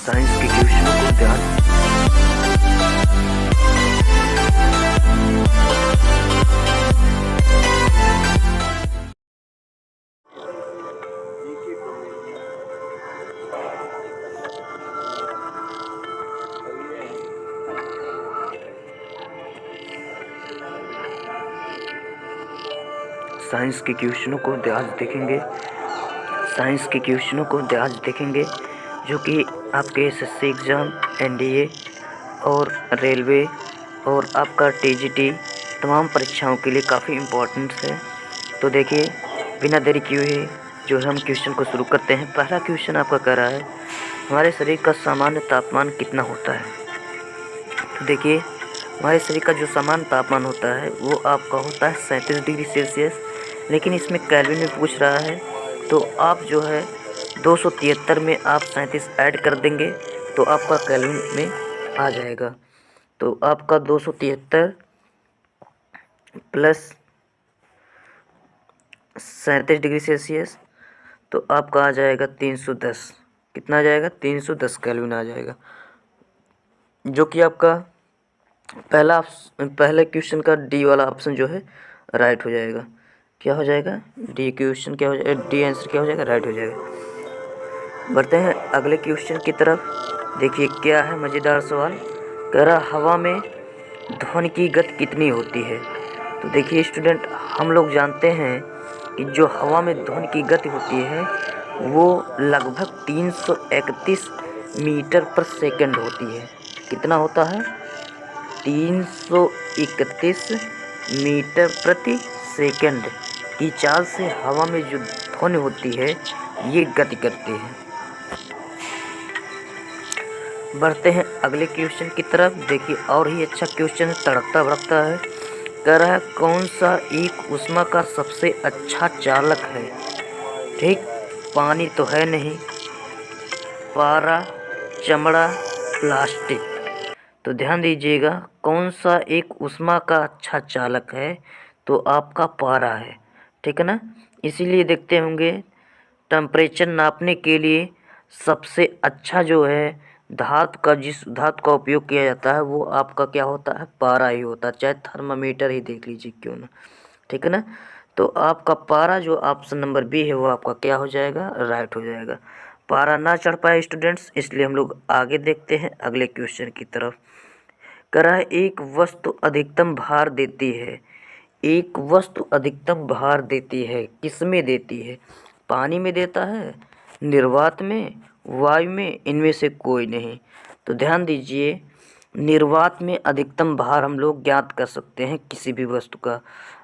Science के क्वेश्चनों को ध्यान साइंस के क्वेश्चनों को ध्यान देखेंगे जो कि आपके एसएससी एग्ज़ाम, एनडीए और रेलवे और आपका टीजीटी तमाम परीक्षाओं के लिए काफ़ी इम्पोर्टेंट है। तो देखिए, बिना देरी किए हुए जो हम क्वेश्चन को शुरू करते हैं। पहला क्वेश्चन आपका कह रहा है, हमारे शरीर का सामान्य तापमान कितना होता है। तो देखिए, हमारे शरीर का जो सामान्य तापमान होता है वो आपका होता है 37 डिग्री सेल्सियस, लेकिन इसमें केल्विन में पूछ रहा है, तो आप जो है 273 में आप 37 ऐड कर देंगे तो आपका केल्विन में आ जाएगा। तो आपका 273 प्लस 37 डिग्री सेल्सियस तो आपका आ जाएगा 310। कितना आ जाएगा? 310 केल्विन आ जाएगा, जो कि आपका पहले क्वेश्चन का डी वाला ऑप्शन जो है राइट हो जाएगा। क्या हो जाएगा? डी क्वेश्चन क्या हो जाएगा? डी आंसर क्या हो जाएगा? राइट हो जाएगा। बढ़ते हैं अगले क्वेश्चन की तरफ। देखिए क्या है मज़ेदार सवाल। कह रहा, हवा में ध्वनि की गति कितनी होती है। तो देखिए स्टूडेंट, हम लोग जानते हैं कि जो हवा में ध्वनि की गति होती है वो लगभग 331 मीटर पर सेकंड होती है। कितना होता है? 331 मीटर प्रति सेकंड की चाल से हवा में जो ध्वनि होती है ये गति करती है। बढ़ते हैं अगले क्वेश्चन की तरफ। देखिए और ही अच्छा क्वेश्चन है, तड़कता भड़कता है। कह रहा है, कौन सा एक ऊष्मा का सबसे अच्छा चालक है। ठीक, पानी तो है नहीं, पारा, चमड़ा, प्लास्टिक। तो ध्यान दीजिएगा, कौन सा एक ऊष्मा का अच्छा चालक है, तो आपका पारा है। ठीक है ना। इसीलिए देखते होंगे टेम्परेचर नापने के लिए सबसे अच्छा जो है धातु का, जिस धातु का उपयोग किया जाता है वो आपका क्या होता है? पारा ही होता है। चाहे थर्मामीटर ही देख लीजिए क्यों ना। ठीक है ना। तो आपका पारा जो ऑप्शन नंबर बी है वो आपका क्या हो जाएगा? राइट हो जाएगा। पारा ना चढ़ पाए स्टूडेंट्स, इसलिए हम लोग आगे देखते हैं अगले क्वेश्चन की तरफ। कह रहा है, एक वस्तु अधिकतम भार देती है। एक वस्तु अधिकतम भार देती है, किस में देती है? पानी में देता है, निर्वात में, वायु में, इनमें से कोई नहीं। तो ध्यान दीजिए, निर्वात में अधिकतम भार हम लोग ज्ञात कर सकते हैं किसी भी वस्तु का।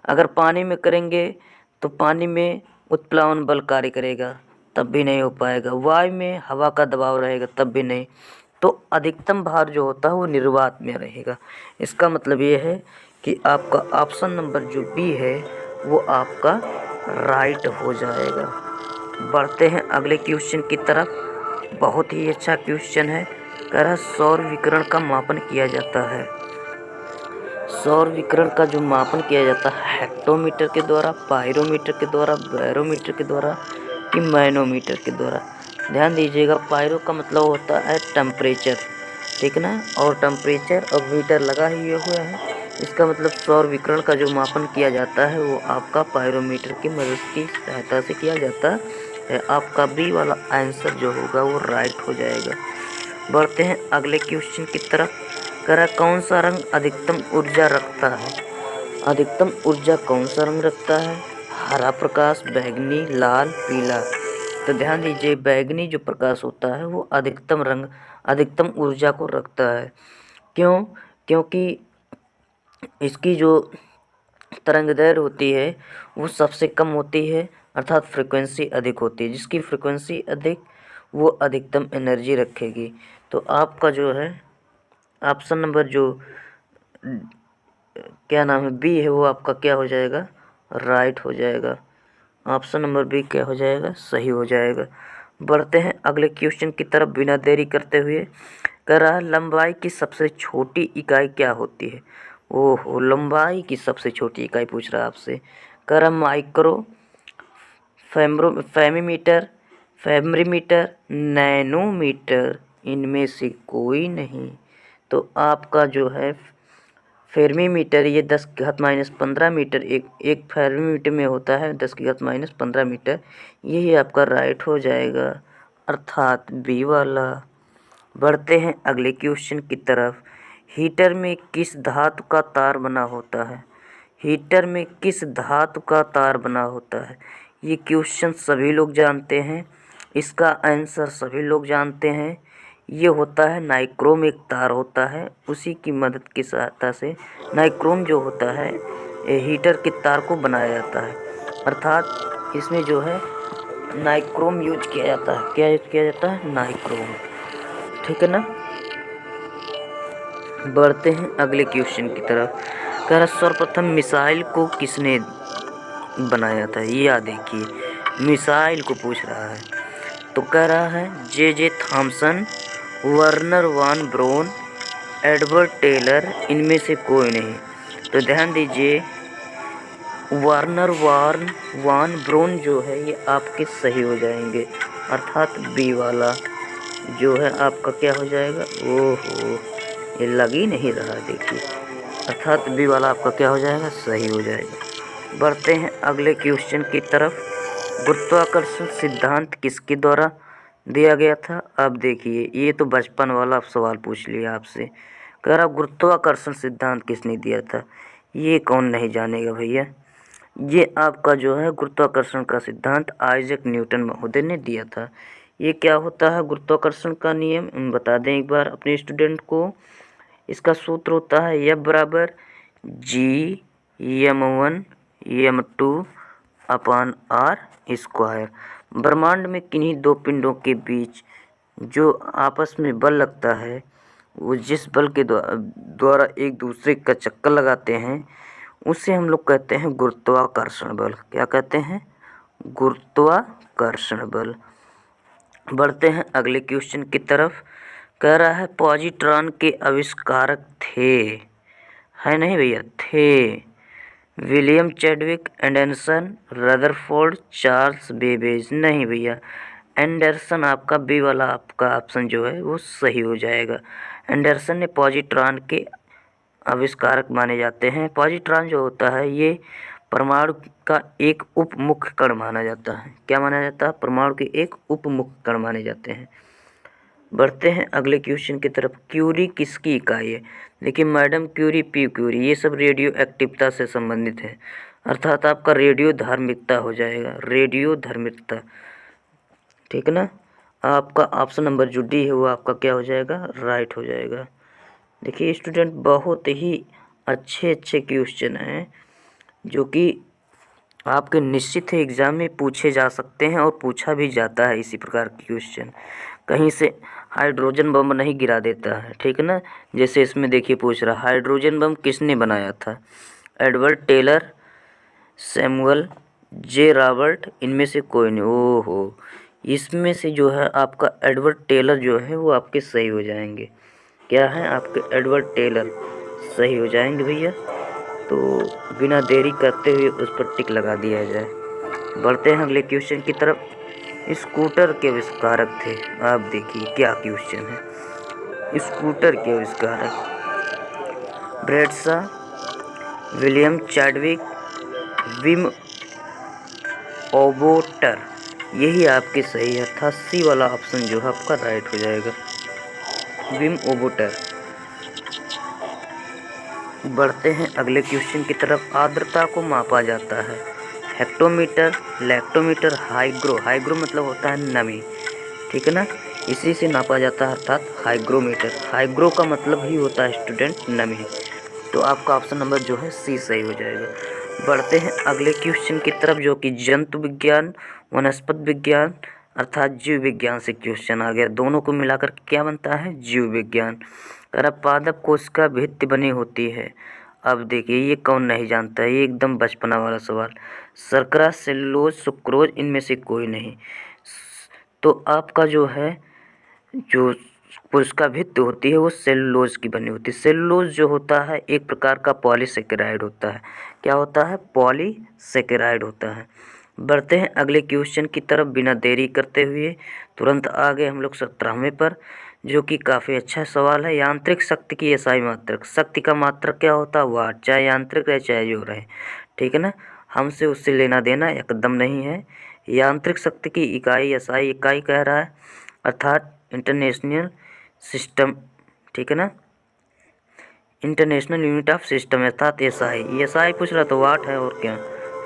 अगर पानी में करेंगे तो पानी में उत्प्लावन बल कार्य करेगा, तब भी नहीं हो पाएगा। वायु में हवा का दबाव रहेगा, तब भी नहीं। तो अधिकतम भार जो होता है वो निर्वात में रहेगा। इसका मतलब ये है कि आपका ऑप्शन नंबर जो बी है वो आपका राइट हो जाएगा। बढ़ते हैं अगले क्वेश्चन की तरफ। बहुत ही अच्छा क्वेश्चन है। कह रहा, सौर विकिरण का मापन किया जाता है। सौर विकिरण का जो मापन किया जाता है हेक्टोमीटर के द्वारा, पायरोमीटर के द्वारा, बैरोमीटर के द्वारा कि मैनोमीटर के द्वारा। ध्यान दीजिएगा, पायरो का मतलब होता है टेम्परेचर, ठीक ना, और टेम्परेचर और मीटर लगा ही हुआ है। इसका मतलब सौर विकिरण का जो मापन किया जाता है वो आपका पायरोमीटर की मदद की सहायता से किया जाता है। आपका बी वाला आंसर जो होगा वो राइट हो जाएगा। बढ़ते हैं अगले क्वेश्चन की तरफ। कह रहा, कौन सा रंग अधिकतम ऊर्जा रखता है। अधिकतम ऊर्जा कौन सा रंग रखता है? हरा प्रकाश, बैंगनी, लाल, पीला। तो ध्यान दीजिए, बैंगनी जो प्रकाश होता है वो अधिकतम ऊर्जा को रखता है। क्यों? क्योंकि इसकी जो तरंगदैर्घ्य होती है वो सबसे कम होती है, अर्थात फ्रिक्वेंसी अधिक होती है। जिसकी फ्रिक्वेंसी अधिक वो अधिकतम एनर्जी रखेगी। तो आपका जो है ऑप्शन नंबर जो क्या नाम है बी है वो आपका क्या हो जाएगा? राइट हो जाएगा। ऑप्शन नंबर बी क्या हो जाएगा? सही हो जाएगा। बढ़ते हैं अगले क्वेश्चन की तरफ बिना देरी करते हुए। कह रहा है, लंबाई की सबसे छोटी इकाई क्या होती है। ओहो, लंबाई की सबसे छोटी इकाई पूछ रहा है आपसे। कह रहा माइक्रो, फेमिमीटर, फेमरीमीटर, नैनोमीटर इनमें से कोई नहीं। तो आपका जो है फेर्मी-मीटर, ये 10⁻⁻15 मीटर एक फेर्मी-मीटर में होता है, 10⁻⁻15 मीटर। यही आपका राइट हो जाएगा, अर्थात बी वाला। बढ़ते हैं अगले क्वेश्चन की तरफ। हीटर में किस धातु का तार बना होता है? हीटर में किस धातु का तार बना होता है? ये क्वेश्चन सभी लोग जानते हैं, इसका आंसर सभी लोग जानते हैं। ये होता है नाइक्रोम, एक तार होता है, उसी की मदद की सहायता से नाइक्रोम जो होता है हीटर के तार को बनाया जाता है। अर्थात इसमें जो है नाइक्रोम यूज किया जाता है। क्या यूज किया जाता है? नाइक्रोम। ठीक है ना। बढ़ते हैं अगले क्वेश्चन की तरफ। कह रहा सर्वप्रथम मिसाइल को किसने बनाया था? ये याद देखिए, मिसाइल को पूछ रहा है। तो कह रहा है जे थॉमसन, वर्नर वान ब्रोन, एडवर्ड टेलर, इनमें से कोई नहीं। तो ध्यान दीजिए, वर्नर वान ब्रोन जो है ये आपके सही हो जाएंगे, अर्थात बी वाला जो है आपका क्या हो जाएगा? ओहो, ये लग ही नहीं रहा, देखिए, अर्थात बी वाला आपका क्या हो जाएगा? सही हो जाएगा। बढ़ते हैं अगले क्वेश्चन की तरफ। गुरुत्वाकर्षण सिद्धांत किसके द्वारा दिया गया था? अब देखिए, ये तो बचपन वाला सवाल पूछ लिया आपसे। कह रहा गुरुत्वाकर्षण सिद्धांत किसने दिया था? ये कौन नहीं जानेगा भैया। ये आपका जो है गुरुत्वाकर्षण का सिद्धांत आइजैक न्यूटन महोदय ने दिया था। ये क्या होता है गुरुत्वाकर्षण का नियम, बता दें एक बार अपने स्टूडेंट को। इसका सूत्र होता है F बराबर G m1m2/r²। ब्रह्मांड में किन्हीं दो पिंडों के बीच जो आपस में बल लगता है, वो जिस बल के द्वारा एक दूसरे का चक्कर लगाते हैं, उसे हम लोग कहते हैं गुरुत्वाकर्षण बल। क्या कहते हैं? गुरुत्वाकर्षण बल। बढ़ते हैं अगले क्वेश्चन की तरफ। कह रहा है पॉजिट्रॉन के आविष्कारक थे, है नहीं भैया, थे William Chadwick, Anderson, Rutherford, Charles Babbage. नहीं भैया, एंडरसन आपका बी वाला आपका ऑप्शन जो है वो सही हो जाएगा। एंडरसन ने पॉजिट्रॉन के आविष्कारक माने जाते हैं। पॉजिट्रॉन जो होता है ये परमाणु का एक उप मुख्य कण माना जाता है। क्या माना जाता है? परमाणु के एक उप मुख्य कण माने जाते हैं। बढ़ते हैं अगले क्वेश्चन की तरफ। क्यूरी किसकी इकाई है? देखिए, मैडम क्यूरी, पी क्यूरी, ये सब रेडियो एक्टिवता से संबंधित है, अर्थात आपका रेडियो धार्मिकता हो जाएगा, रेडियो धार्मिकता। ठीक है ना। आपका ऑप्शन नंबर जो डी है वो आपका क्या हो जाएगा? राइट हो जाएगा। देखिए स्टूडेंट, बहुत ही अच्छे अच्छे क्वेश्चन हैं जो कि आपके निश्चित ही एग्ज़ाम में पूछे जा सकते हैं और पूछा भी जाता है इसी प्रकार के क्वेश्चन। कहीं से हाइड्रोजन बम नहीं गिरा देता है, ठीक है ना। जैसे इसमें देखिए पूछ रहा, हाइड्रोजन बम किसने बनाया था? एडवर्ड टेलर, सैमुअल जे रॉबर्ट, इनमें से कोई नहीं। ओहो, इसमें से जो है आपका एडवर्ड टेलर जो है वो आपके सही हो जाएंगे। क्या है? आपके एडवर्ड टेलर सही हो जाएंगे भैया। तो बिना देरी करते हुए उस पर टिक लगा दिया जाए। बढ़ते हैं अगले क्वेश्चन की तरफ। स्कूटर के आविष्कारक थे। आप देखिए क्या क्वेश्चन है। स्कूटर के आविष्कारक ब्रैडशॉ, विलियम चैडविक, विम ओबोटर, यही आपके सही है, 88 वाला ऑप्शन जो है आपका राइट हो जाएगा, विम ओबोटर। बढ़ते हैं अगले क्वेश्चन की तरफ। आर्द्रता को मापा जाता है हेक्टोमीटर, लैक्टोमीटर, हाइग्रो मतलब होता है नमी, ठीक है ना, इसी से नापा जाता है अर्थात हाइग्रोमीटर। हाइग्रो का मतलब ही होता है स्टूडेंट नमी। तो आपका ऑप्शन नंबर जो है सी सही हो जाएगा। बढ़ते हैं अगले क्वेश्चन की तरफ जो कि जंतु विज्ञान, वनस्पति विज्ञान अर्थात जीव विज्ञान से क्वेश्चन आ गया। दोनों को मिलाकर क्या बनता है? जीव विज्ञान। पादप कोशिका भित्ति बनी होती है। अब देखिए ये कौन नहीं जानता है, ये एकदम बचपना वाला सवाल। शर्करा, सेलुलोज, सुक्रोज, इनमें से कोई नहीं। तो आपका जो है जो कोशिका भित्ति होती है वो सेलुलोज की बनी होती है। सेलुलोज जो होता है एक प्रकार का पॉलीसेकेराइड होता है। क्या होता है? पॉलीसेकेराइड होता है। बढ़ते हैं अगले क्वेश्चन की तरफ बिना देरी करते हुए। तुरंत आगे हम लोग 17वें पर, जो कि काफ़ी अच्छा सवाल है। यांत्रिक शक्ति की एसआई मात्रक, शक्ति का मात्रक क्या होता है? वाट, चाहे यांत्रिक रहे चाहे जो रहे, ठीक है ना। हमसे उससे लेना देना एकदम नहीं है। यांत्रिक शक्ति की इकाई एसआई इकाई कह रहा है, अर्थात इंटरनेशनल सिस्टम, ठीक है ना, इंटरनेशनल यूनिट ऑफ सिस्टम अर्थात एसआई। एसआई पूछ रहा तो वाट है और क्या,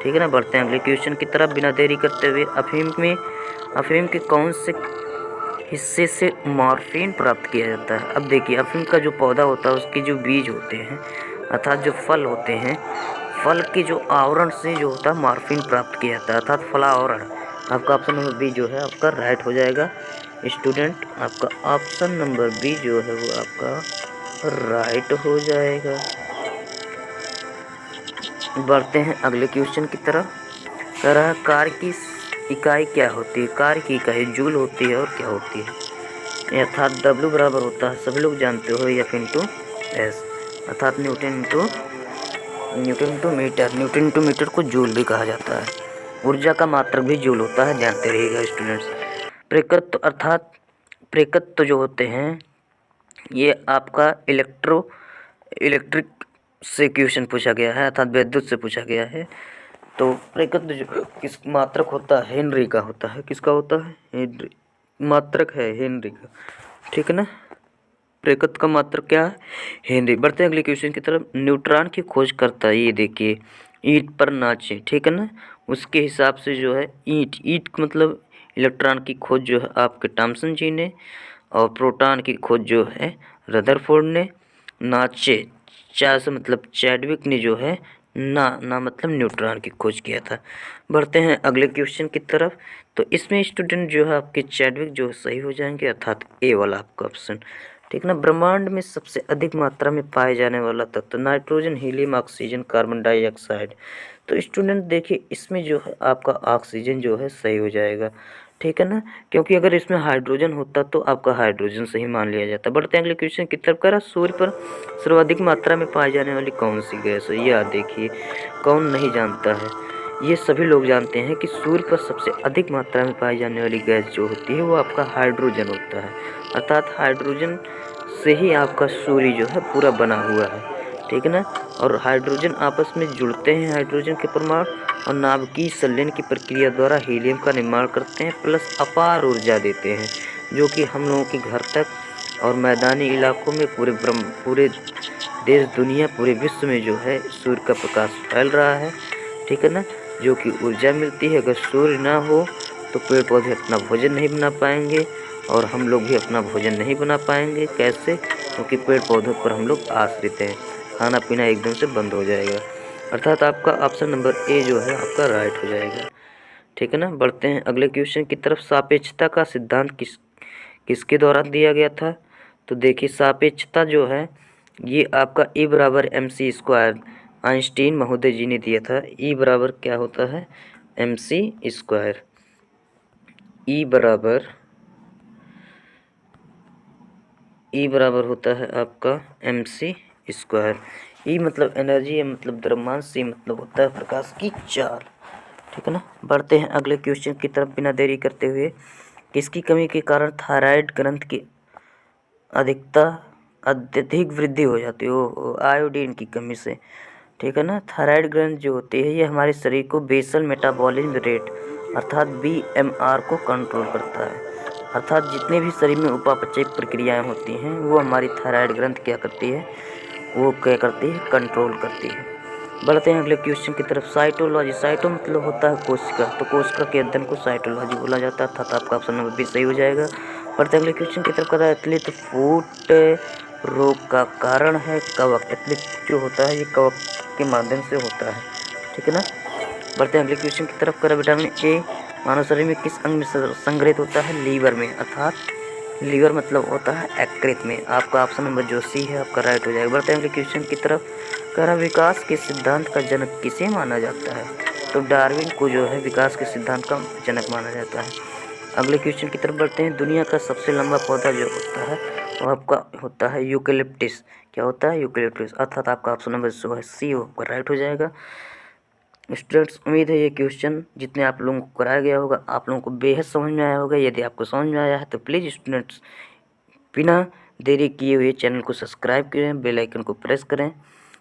ठीक है ना। बढ़ते हैं अगले क्वेश्चन की तरफ बिना देरी करते हुए। अफीम के कौन से हिस्से से मॉर्फिन प्राप्त किया जाता है? अब देखिए, अफीम का जो पौधा होता है उसके जो बीज होते हैं अर्थात जो फल होते हैं, फल के जो आवरण से जो होता है मॉर्फिन प्राप्त किया जाता है अर्थात फलावरण। आपका ऑप्शन नंबर बी जो है आपका राइट हो जाएगा स्टूडेंट। आपका ऑप्शन नंबर बी जो है वो आपका राइट हो जाएगा। बढ़ते हैं अगले क्वेश्चन की तरफ। कह रहा है कार की इकाई क्या होती है? कार की इकाई जूल होती है और क्या होती है? अर्थात W बराबर होता है, सभी लोग जानते हो, F इंटू एस अर्थात newton into metre. Newton into metre को जूल भी कहा जाता है। ऊर्जा का मात्रक भी जूल होता है, जानते रहिएगा स्टूडेंट्स। प्रेकत्व अर्थात प्रेकत्व जो होते हैं ये आपका इलेक्ट्रिक से क्वेश्चन पूछा गया है अर्थात विद्युत से पूछा गया है। तो प्रेकत्व जो किस मात्रक होता है? हेनरी का होता है। किसका होता है? हेनरी मात्रक है, हेनरी का, ठीक है ना। प्रेकत्व का मात्रक क्या है? हेनरी। बढ़ते हैं अगले क्वेश्चन की तरफ। न्यूट्रॉन की खोज करता है, ये देखिए, ईंट पर नाचे, ठीक है ना। उसके हिसाब से जो है ईंट मतलब इलेक्ट्रॉन की खोज जो है आपके थॉमसन जी ने, और प्रोटॉन की खोज जो है रदरफोर्ड ने। नाचे चा से मतलब चैडविक ने जो है ना मतलब न्यूट्रॉन की खोज किया था। बढ़ते हैं अगले क्वेश्चन की तरफ। तो इसमें स्टूडेंट जो है आपके चैडविक जो सही हो जाएंगे अर्थात ए वाला आपका ऑप्शन, ठीक ना। ब्रह्मांड में सबसे अधिक मात्रा में पाए जाने वाला तत्व nitrogen, helium, oxygen, carbon dioxide. तो स्टूडेंट देखिए इसमें जो है आपका ऑक्सीजन जो है सही हो जाएगा, ठीक है ना, क्योंकि अगर इसमें हाइड्रोजन होता तो आपका हाइड्रोजन सही मान लिया जाता। बढ़ते हैं अगले क्वेश्चन की तरफ। करा सूर्य पर सर्वाधिक मात्रा में पाई जाने वाली कौन सी गैस है? यह देखिए, कौन नहीं जानता है, ये सभी लोग जानते हैं कि सूर्य पर सबसे अधिक मात्रा में पाई जाने वाली गैस जो होती है वो आपका हाइड्रोजन होता है अर्थात हाइड्रोजन से ही आपका सूर्य जो है पूरा बना हुआ है, ठीक है ना। और हाइड्रोजन आपस में जुड़ते हैं, हाइड्रोजन के परमाणु, और नाभिकीय संलयन की प्रक्रिया द्वारा हीलियम का निर्माण करते हैं, प्लस अपार ऊर्जा देते हैं, जो कि हम लोगों के घर तक और मैदानी इलाकों में पूरे देश दुनिया पूरे विश्व में जो है सूर्य का प्रकाश फैल रहा है, ठीक है ना, जो कि ऊर्जा मिलती है। अगर सूर्य ना हो तो पेड़ पौधे अपना भोजन नहीं बना पाएंगे और हम लोग भी अपना भोजन नहीं बना पाएंगे। कैसे? क्योंकि पेड़ पौधों पर हम लोग आश्रित हैं, खाना पीना एकदम से बंद हो जाएगा। अर्थात आपका ऑप्शन नंबर ए जो है आपका राइट हो जाएगा, ठीक है ना। बढ़ते हैं अगले क्वेश्चन की तरफ। सापेक्षता का सिद्धांत किसके द्वारा दिया गया था? तो देखिए सापेक्षता जो है ये आपका E बराबर mc², आइंस्टीन महोदय जी ने दिया था। E बराबर क्या होता है? mc²। E बराबर होता है आपका mc²। E मतलब एनर्जी, M मतलब द्रव्यमान, C मतलब होता है प्रकाश की चाल, ठीक है ना। बढ़ते हैं अगले क्वेश्चन की तरफ बिना देरी करते हुए। किसकी कमी के कारण थायराइड ग्रंथ की अत्यधिक वृद्धि हो जाती है? वो आयोडीन की कमी से, ठीक है ना। थायराइड ग्रंथ जो होती है ये हमारे शरीर को बेसल मेटाबॉलिज्म रेट अर्थात BMR को कंट्रोल करता है, अर्थात जितने भी शरीर में उपापचय प्रक्रियाएं होती हैं वो हमारी थायराइड ग्रंथ क्या करती है? कंट्रोल करती है। बढ़ते हैं अगले क्वेश्चन की तरफ। साइटोलॉजी, साइटो मतलब होता है कोशिका, तो कोशिका के अध्ययन को साइटोलॉजी बोला जाता है अर्थात आपका ऑप्शन नंबर बी सही हो जाएगा। बढ़ते अगले क्वेश्चन की तरफ। कर रहा है एथलीट फुट रोग का कारण है कवक। एथलीट जो होता है ये कवक के माध्यम से होता है, ठीक है ना। बढ़ते हैं अगले क्वेश्चन की तरफ। करा विटामिन ए मानव शरीर में किस अंग में संग्रहित होता है? लीवर में, अर्थात लीवर मतलब होता है यकृत में। आपका ऑप्शन नंबर जो सी है आपका राइट हो जाएगा। बढ़ते हैं अगले क्वेश्चन की तरफ। कह रहा विकास के सिद्धांत का जनक किसे माना जाता है? तो डार्विन को जो है विकास के सिद्धांत का जनक माना जाता है। अगले क्वेश्चन की तरफ बढ़ते हैं। दुनिया का सबसे लंबा पौधा जो होता है वो आपका होता है यूकेलिप्टिस। क्या होता है? यूकेलिप्टिस, अर्थात आपका ऑप्शन नंबर जो है सी वो आपका राइट हो जाएगा। स्टूडेंट्स उम्मीद है ये क्वेश्चन जितने आप लोगों को कराया गया होगा आप लोगों को बेहद समझ में आया होगा। यदि आपको समझ में आया है तो प्लीज़ स्टूडेंट्स बिना देरी किए हुए चैनल को सब्सक्राइब करें, बेल आइकन को प्रेस करें।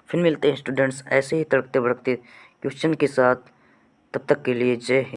फिर मिलते हैं स्टूडेंट्स ऐसे ही तड़कते भड़कते क्वेश्चन के साथ। तब तक के लिए जय हिंद।